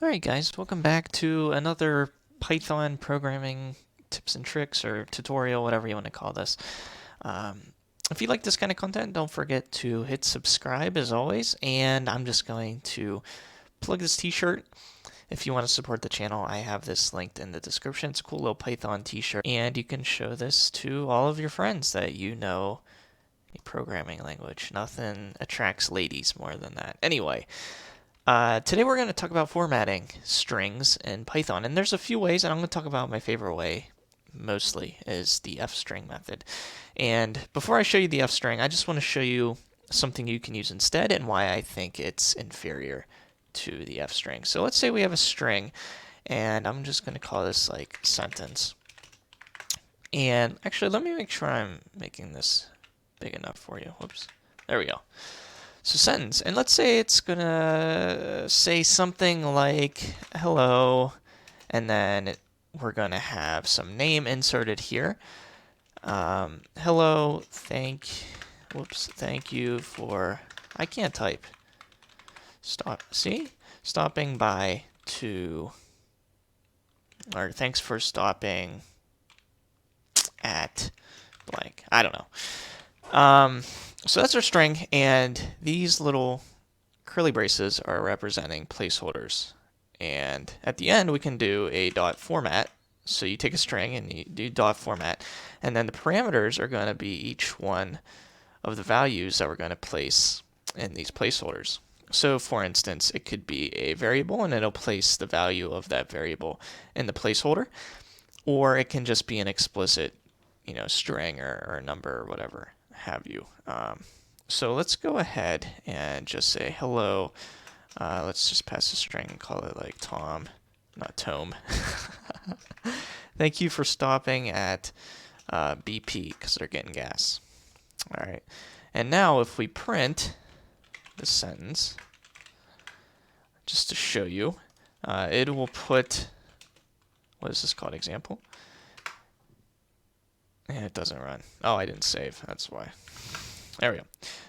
Alright guys, welcome back to another Python programming tips and tricks or tutorial, whatever you want to call this. Um, if you like this kind of content, don't forget to hit subscribe as always, and I'm just going to plug this t-shirt. If you want to support the channel, I have this linked in the description. It's a cool little Python t-shirt, and you can show this to all of your friends that you know a programming language. Nothing attracts ladies more than that. Anyway, today we're going to talk about formatting strings in Python, and there's a few ways, and I'm going to talk about my favorite way mostly is the fstring method. And before I show you the fstring, I just want to show you something you can use instead and why I think it's inferior to the fstring. So let's say we have a string, and I'm just going to call this like sentence. And actually, let me make sure I'm making this big enough for you. Whoops. There we go. So sentence, and let's say it's gonna say something like hello, and then we're gonna have some name inserted here. Hello, thank you for, I can't type. Stopping by to, or thanks for stopping at blank. I don't know. So that's our string, and these little curly braces are representing placeholders. And at the end, we can do a dot format. So you take a string and you do dot format, and then the parameters are going to be each one of the values that we're going to place in these placeholders. So for instance, it could be a variable, and it'll place the value of that variable in the placeholder, or it can just be an explicit, string or number or whatever have you. So let's go ahead and just say hello. Let's just pass a string and call it like Tom, not Tome. Thank you for stopping at BP because they're getting gas. All right. And now if we print this sentence, just to show you, it will put, what is this called, example? And it doesn't run. Oh, I didn't save. That's why. There we go.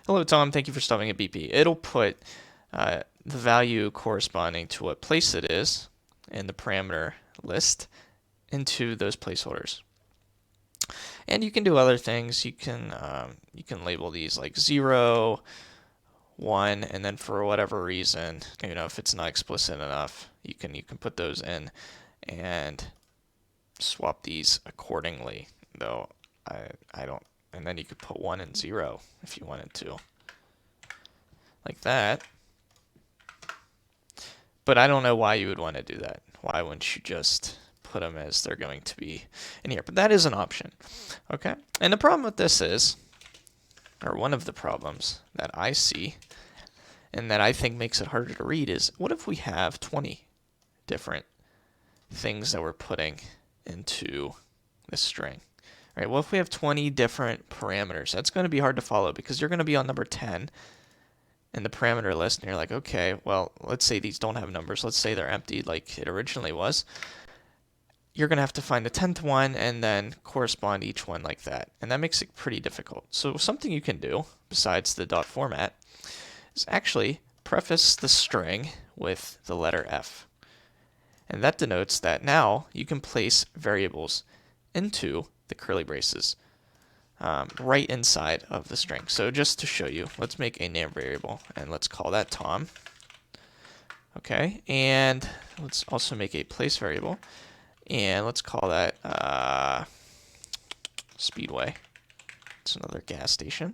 Hello, Tom. Thank you for stopping at BP. It'll put the value corresponding to what place it is in the parameter list into those placeholders. And you can do other things. You can label these like 0, 1, and then for whatever reason, if it's not explicit enough, you can put those in and swap these accordingly. Though I don't. And then you could put 1 and 0 if you wanted to, like that. But I don't know why you would want to do that. Why wouldn't you just put them as they're going to be in here? But that is an option. Okay? And the problem with this is, or one of the problems that I see, and that I think makes it harder to read, is what if we have 20 different things that we're putting into this string? All right, well, if we have 20 different parameters, that's going to be hard to follow because you're going to be on number 10 in the parameter list, and you're like, okay, well, let's say these don't have numbers. Let's say they're empty like it originally was. You're going to have to find the 10th one and then correspond each one like that. And that makes it pretty difficult. So something you can do, besides the dot format, is actually preface the string with the letter F. And that denotes that now you can place variables into the curly braces right inside of the string. So just to show you, let's make a name variable, and let's call that Tom. Okay, and let's also make a place variable, and let's call that Speedway. It's another gas station.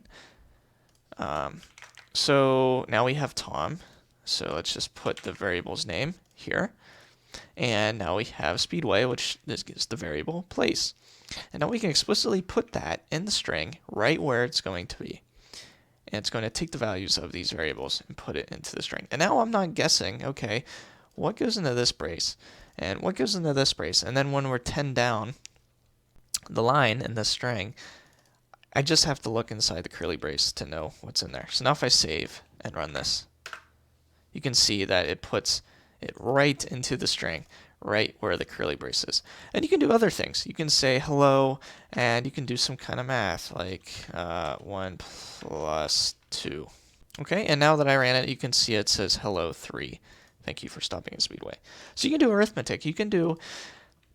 So now we have Tom. So let's just put the variable's name here. And now we have Speedway, which this gives the variable place. And now we can explicitly put that in the string right where it's going to be. And it's going to take the values of these variables and put it into the string. And now I'm not guessing, okay, what goes into this brace? And what goes into this brace? And then when we're 10 down the line in this string, I just have to look inside the curly brace to know what's in there. So now if I save and run this, you can see that it puts it right into the string, right where the curly brace is. And you can do other things. You can say hello, and you can do some kind of math, like 1 plus 2. Okay, and now that I ran it, you can see it says hello 3 Thank you for stopping at Speedway. So you can do arithmetic. You can do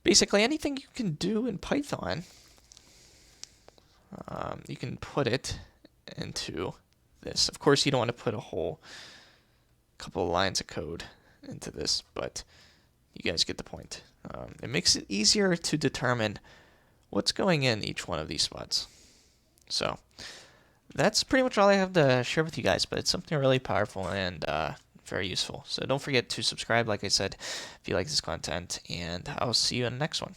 basically anything you can do in Python. You can put it into this. Of course, you don't want to put a whole couple of lines of code into this, but you guys get the point. It makes it easier to determine what's going in each one of these spots. So that's pretty much all I have to share with you guys, but it's something really powerful and very useful. So don't forget to subscribe, like I said, if you like this content, and I'll see you in the next one.